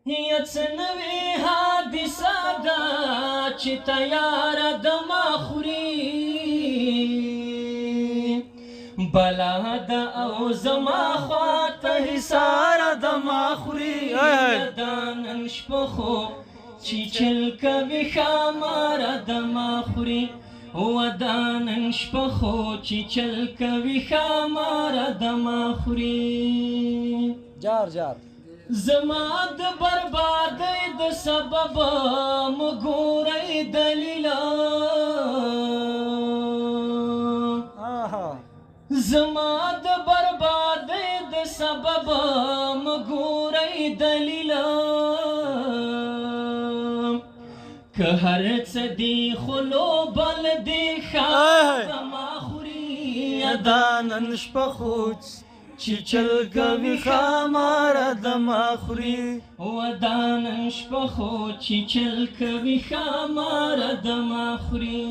یڅنوي حادثه ده چې تیاره د ما خوري بلا ده او زما خواته حصار د ما خوري دا نن شپه خو چې چل کوي ښاماره د ما خوري دا نن شپه خو چې چل کوي ښاماره د ما خوري جار جار زما د بربادۍ د سبب مګورئ دلیلا زما د بربادۍ د سبب مګورئ دلیلا که هر څه دی خلو بل دی ښه زما خوري دا نن شپه خو چې چل کوي ښاماره د ما خوري دا نن شپه خو چې چل کوي ښاماره د ما خوري